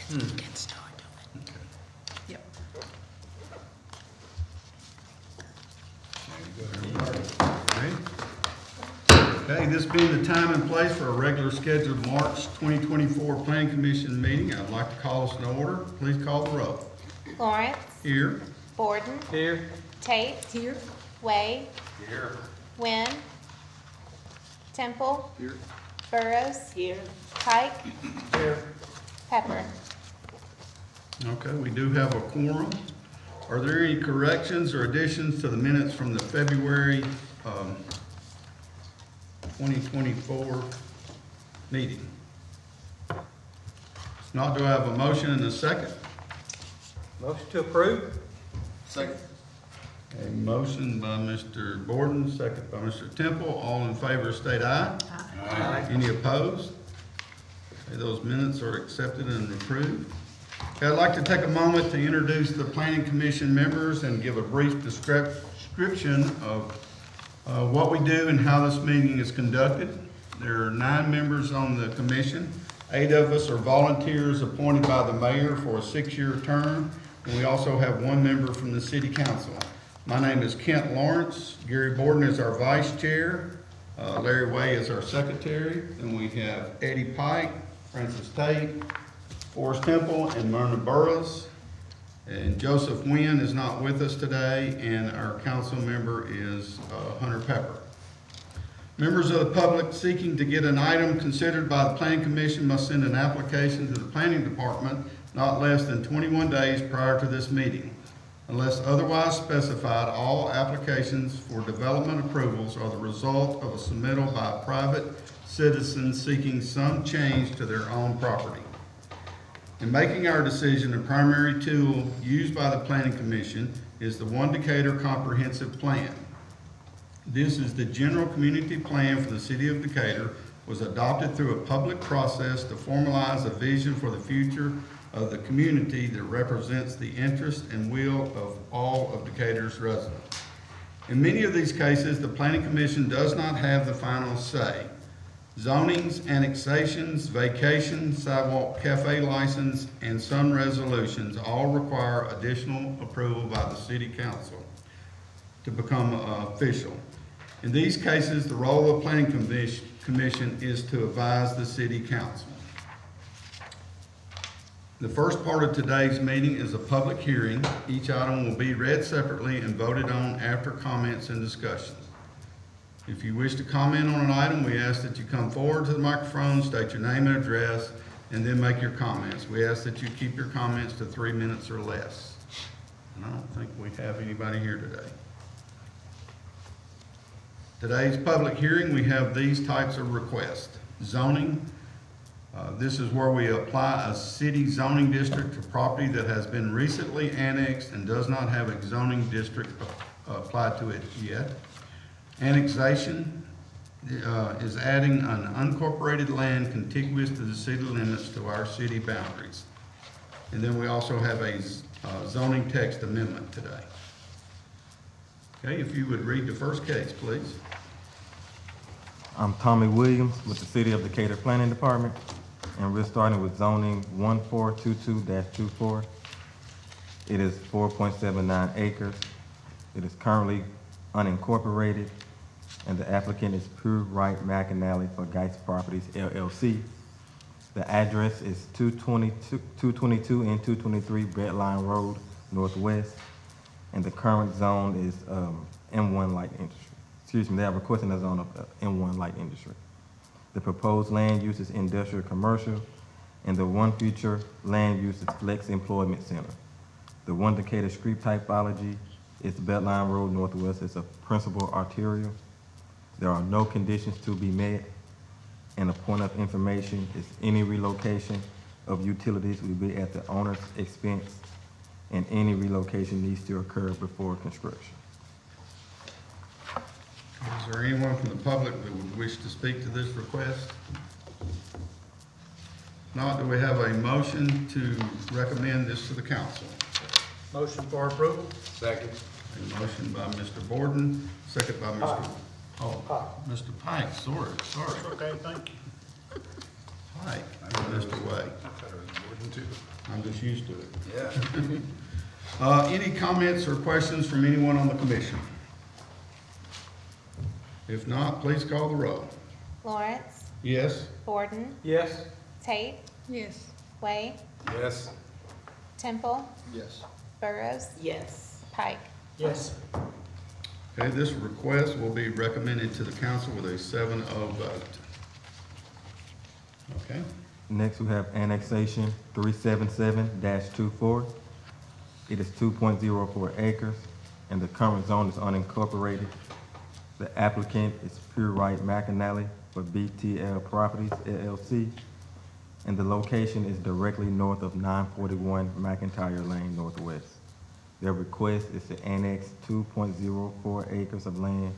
Get started. Yep. Okay, this being the time and place for a regular scheduled March 2024 Planning Commission meeting, I'd like to call us to order. Please call the roll. Lawrence, Here. Borden, Here. Tate, Here. Wade, Here. Wynn, Temple, Here. Burrows, Pike, Here. Pepper. Okay, we do have a quorum. Are there any corrections or additions to the minutes from the February 2024 meeting? If not, do I have a motion and a second? Motion to approve? Second. A motion by Mr. Borden, second by Mr. Temple. All in favor state aye. Aye. Any opposed? Okay, those minutes are accepted and approved. Okay, I'd like to take a moment to introduce the Planning Commission members and give a brief description of what we do and how this meeting is conducted. There are 9 members on the commission. 8 of us are volunteers appointed by the mayor for a 6-year term, and we also have 1 member from the city council. My name is Kent Lawrence. Gary Borden is our vice chair. Larry Way is our secretary. And we have Eddie Pike, Francis Tate, Forrest Temple, and Myrna Burrows. And Joseph Wynn is not with us today, and our council member is Hunter Pepper. Members of the public seeking to get an item considered by the Planning Commission must send an application to the Planning Department not less than 21 days prior to this meeting. Unless otherwise specified, all applications for development approvals are the result of a submittal by a private citizen seeking some change to their own property. In making our decision, the primary tool used by the Planning Commission is the One Decatur Comprehensive Plan. This is the general community plan for the city of Decatur, was adopted through a public process to formalize a vision for the future of the community that represents the interest and will of all of Decatur's residents. In many of these cases, the Planning Commission does not have the final say. Zonings, annexations, vacations, sidewalk cafe license, and some resolutions all require additional approval by the city council to become official. In these cases, the role of the Planning Commission is to advise the city council. The first part of today's meeting is a public hearing. Each item will be read separately and voted on after comments and discussions. If you wish to comment on an item, we ask that you come forward to the microphone, state your name and address, and then make your comments. We ask that you keep your comments to 3 minutes or less. And I don't think we have anybody here today. Today's public hearing, we have these types of requests. Zoning. This is where we apply a city zoning district to property that has been recently annexed and does not have a zoning district applied to it yet. Annexation is adding an unincorporated land contiguous to the city limits to our city boundaries. And then we also have a zoning text amendment today. Okay, if you would read the first case, please. I'm Tommy Williams with the City of Decatur Planning Department, and we're starting with zoning 1422-24. It is 4.79 acres. It is currently unincorporated, and the applicant is Pure Right McAnally for Geist Properties, LLC. The address is 222 and 223 Bedline Road, Northwest, and the current zone is M1 light industry. Excuse me, they are requesting a zone of M1 light industry. The proposed land use is industrial commercial, and the one future land use is flex employment center. The One Decatur street typology is Bedline Road Northwest. It's a principal arterial. There are no conditions to be met, and a point of information is any relocation of utilities will be at the owner's expense, and any relocation needs to occur before construction. Is there anyone from the public that would wish to speak to this request? If not, do we have a motion to recommend this to the council? Motion for approval? Second. A motion by Mr. Borden, second by Mr. Mr. Pike, sorry. Okay, thank you. Pike, and Mr. Way. I'm just used to it. Yeah. Any comments or questions from anyone on the commission? If not, please call the roll. Lawrence, Yes? Borden, Yes. Tate, Yes. Way, Yes. Temple, Yes. Burrows, Yes. Pike. Yes. Okay, this request will be recommended to the council with a 7-0 vote. Okay, Next, we have annexation 377-24. It is 2.04 acres, and the current zone is unincorporated. The applicant is Pure Right McAnally for BTL Properties LLC, and the location is directly north of 941 McIntyre Lane Northwest. Their request is to annex 2.04 acres of land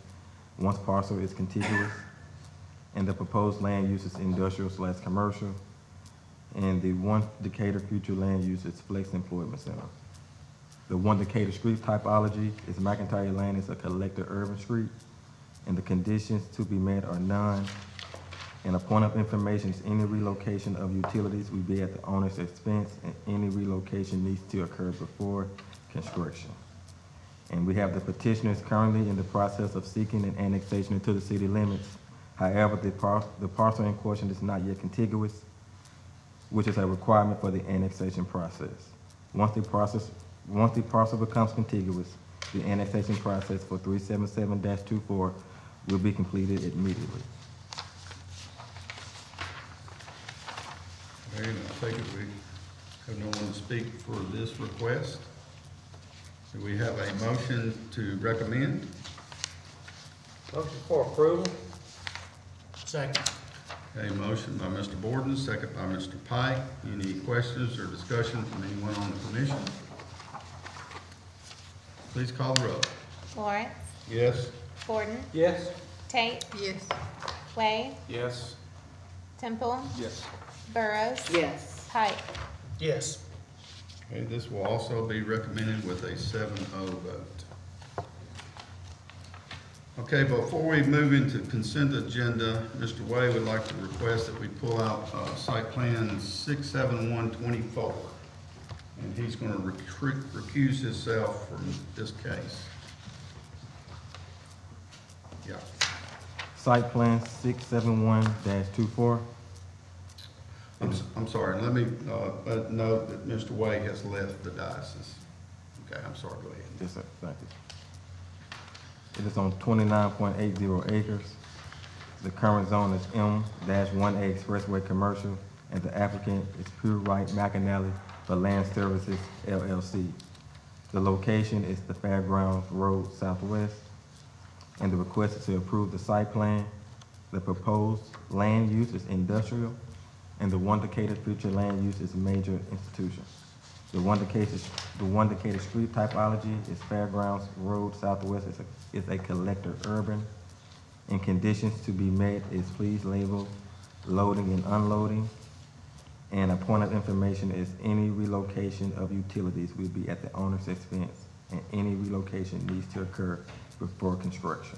once parcel is contiguous, and the proposed land use is industrial/commercial, and the One Decatur future land use is Flex Employment Center. The One Decatur street typology is McIntyre Lane is a collector urban street, and the conditions to be met are none. And a point of information is any relocation of utilities will be at the owner's expense, and any relocation needs to occur before construction. And we have the petitioners currently in the process of seeking an annexation into the city limits. However, the parcel in question is not yet contiguous, which is a requirement for the annexation process. Once the parcel becomes contiguous, the annexation process for 377-24 will be completed immediately. okay, and I take it we have no one to speak for this request. Do we have a motion to recommend? Motion for approval. Second. A motion by Mr. Borden, second by Mr. Pike. Any questions or discussion from anyone on the commission? Please call the roll. Lawrence, Yes? Borden, Yes. Tate, Yes. Way, Yes. Temple, Yes. Burrows, Yes. Pike. Yes. Okay, this will also be recommended with a 7-0 vote. Okay, before we move into consent agenda, Mr. Way would like to request that we pull out site plan 67124. And he's going to recuse himself from this case. Yeah. Site plan 671-24. I'm sorry, let me note that Mr. Way has left the diocese. Okay, I'm sorry, go ahead. Yes, sir, thank you. It is on 29.80 acres. The current zone is M-1A Expressway Commercial, and the applicant is Pure Right McAnally for Land Services LLC. The location is the Fairgrounds Road Southwest, and the request is to approve the site plan. The proposed land use is industrial, and the One Decatur future land use is major institution. The One Decatur street typology is Fairgrounds Road Southwest is a collector urban, and conditions to be met is please label loading and unloading. And a point of information is any relocation of utilities will be at the owner's expense, and any relocation needs to occur before construction.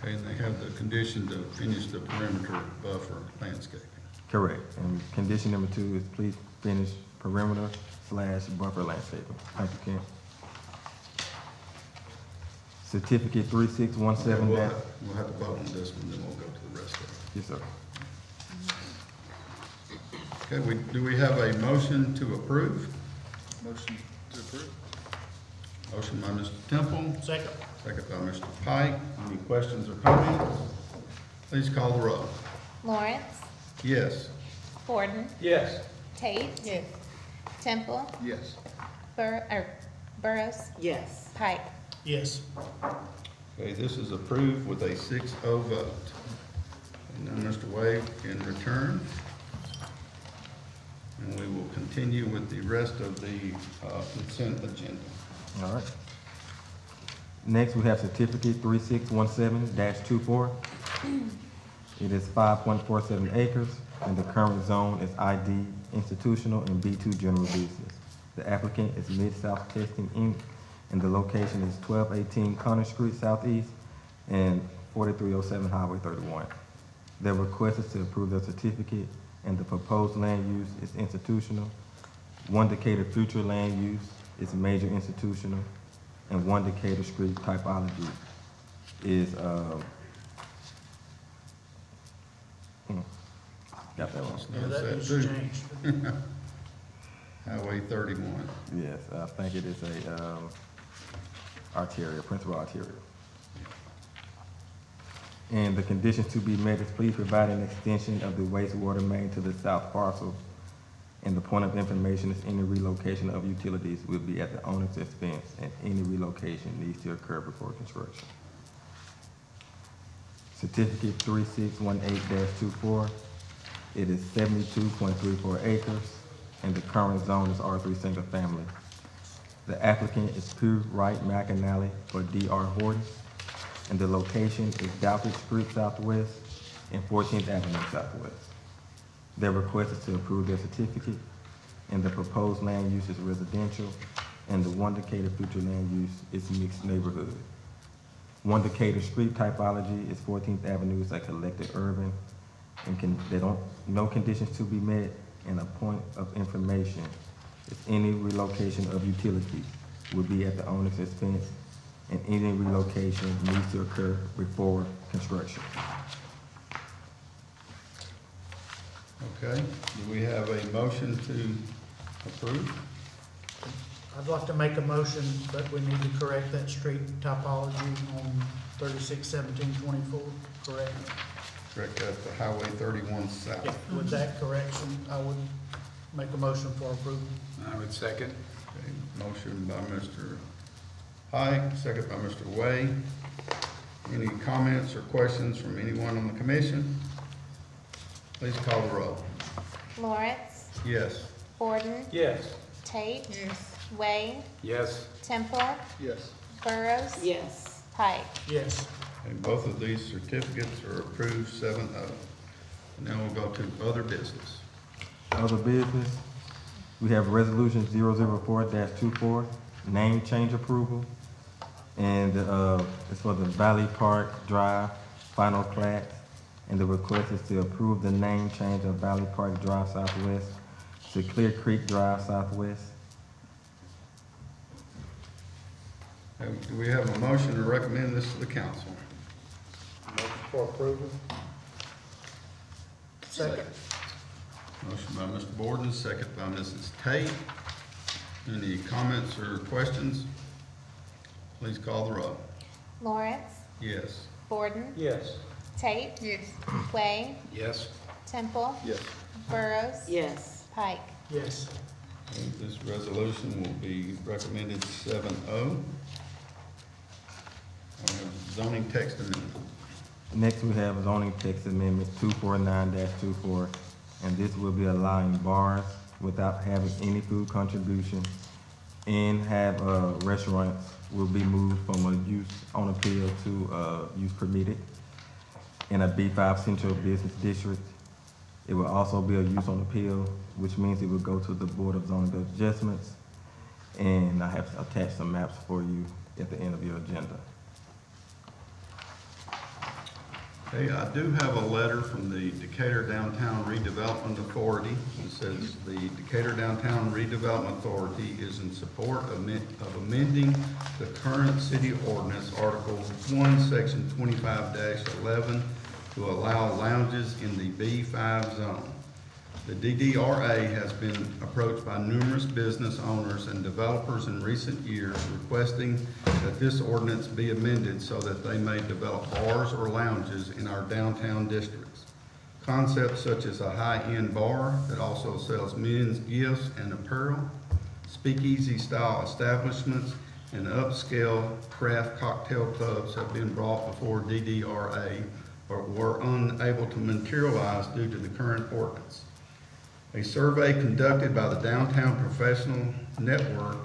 Okay, and they have the condition to finish the perimeter buffer landscaping. Correct. And condition number 2 is please finish perimeter/buffer landscaping. Thank you, Ken. Certificate 3617 We'll have to vote on this one, then we'll go to the rest of it. Yes, sir. Okay, do we have a motion to approve? Motion to approve. Motion by Mr. Temple, Second. second by Mr. Pike. Any questions or comments? Please call the roll. Lawrence, Yes. Borden, Yes. Tate, Yes. Temple, Yes. Burrows, Yes. Pike. Yes. Okay, this is approved with a 6-0 vote. And now Mr. Wade can return. And we will continue with the rest of the consent agenda. All right. Next, we have certificate 3617-24. It is 5.47 acres, and the current zone is ID institutional and B2 general business. The applicant is Mid-South Testing, Inc., and the location is 1218 Connor Street Southeast and 4307 Highway 31. Their request is to approve their certificate. and the proposed land use is institutional. One Decatur future land use is major institutional, and One Decatur street typology is, got that one. Yeah, that That's was too. changed. Highway 31. Yes, I think it is a, arterial, principal arterial. And the conditions to be met is please provide an extension of the wastewater main to the south parcel. And the point of information is any relocation of utilities will be at the owner's expense, and any relocation needs to occur before construction. Certificate 3618-24, it is 72.34 acres, and the current zone is R3 single family. The applicant is Pure Right McAnally for D.R. Horton, and the location is Doubtful Street Southwest and 14th Avenue Southwest. Their request is to approve their certificate, and the proposed land use is residential, and the One Decatur future land use is mixed neighborhood. One Decatur street typology is 14th Avenue is a collected urban, and no conditions to be met, and a point of information is any relocation of utilities will be at the owner's expense, and any relocation needs to occur before construction. Okay, do we have a motion to approve? I'd like to make a motion, but we need to correct that street topology on 361724, correct? Correct, that's the Highway 31 South. Yeah, with that correction, I would make a motion for approval. I would second. Okay, motion by Mr. Pike, second by Mr. Way. Any comments or questions from anyone on the commission? Please call the roll. Lawrence, Yes. Borden, Yes. Tate, Yes. Way, Yes. Temple, Yes. Burrows, Yes. Pike. Yes. And both of these certificates are approved 7-0. Now we'll go to other business. Other business, we have resolution 004-24, name change approval. And, it's for the Valley Park Drive final plat. And the request is to approve the name change of Valley Park Drive Southwest to Clear Creek Drive Southwest. Do we have a motion to recommend this to the council? Motion for approval. Second. Motion by Mr. Borden, second by Mrs. Tate. Any comments or questions? Please call the roll. Lawrence, Yes. Borden, Yes. Tate, Yes. Way, Yes. Temple, Yes. Burrows, Yes. Pike. Yes. And this resolution will be recommended 7-0. Zoning text amendment. Next, we have zoning text amendment 249-24, and this will be allowing bars without having any food contribution, and have, restaurants will be moved from a use on appeal to, use permitted in a B5 central business district. It will also be a use on appeal, which means it will go to the Board of Zoning Adjustments, and I have attached some maps for you at the end of your agenda. Hey, I do have a letter from the Decatur Downtown Redevelopment Authority. It says the Decatur Downtown Redevelopment Authority is in support of amending the current city ordinance, Article 1, Section 25-11, to allow lounges in the B5 zone. The DDRA has been approached by numerous business owners and developers in recent years requesting that this ordinance be amended so that they may develop bars or lounges in our downtown districts. Concepts such as a high-end bar that also sells men's gifts and apparel, speakeasy-style establishments, and upscale craft cocktail clubs have been brought before DDRA but were unable to materialize due to the current ordinance. A survey conducted by the Downtown Professional Network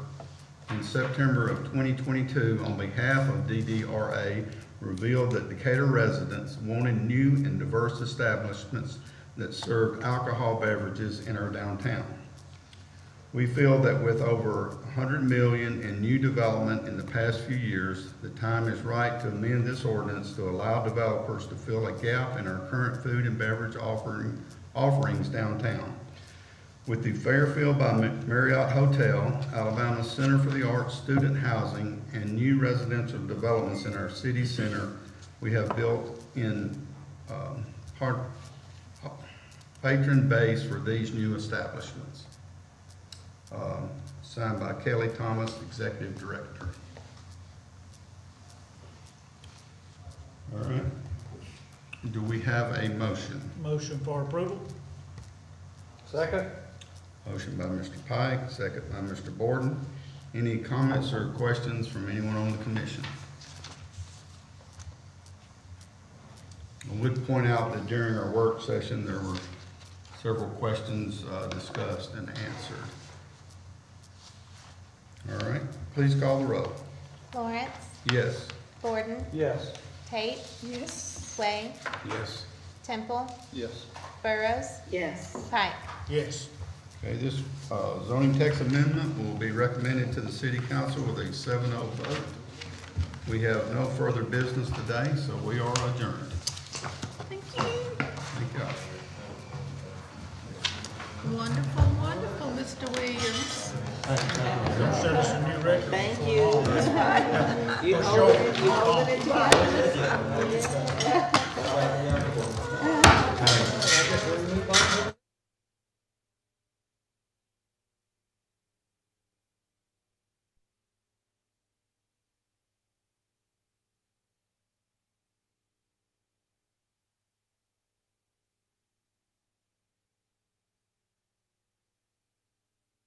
in September of 2022 on behalf of DDRA revealed that Decatur residents wanted new and diverse establishments that served alcohol beverages in our downtown. We feel that with over $100 million in new development in the past few years, the time is right to amend this ordinance to allow developers to fill a gap in our current food and beverage offerings downtown. With the Fairfield by Marriott Hotel, Alabama Center for the Arts Student Housing, and new residential developments in our city center, we have built in patron base for these new establishments. Signed by Kelly Thomas, Executive Director. All right. Do we have a motion? Motion for approval? Second? Motion by Mr. Pike, second by Mr. Borden. Any comments or questions from anyone on the commission? I would point out that during our work session, there were several questions discussed and answered. All right, please call the roll. Lawrence, Yes. Borden, Yes. Tate, Yes. Way, Yes. Temple, Yes. Burrows, Yes. Pike. Yes. Okay, this zoning text amendment will be recommended to the city council with a 7-0 vote. We have no further business today, so we are adjourned. Thank you. Thank you. Wonderful, wonderful, Mr. Williams. Gonna set us a new record. Thank for you. all. You For hold sure. it, you hold it together. I guess we move on.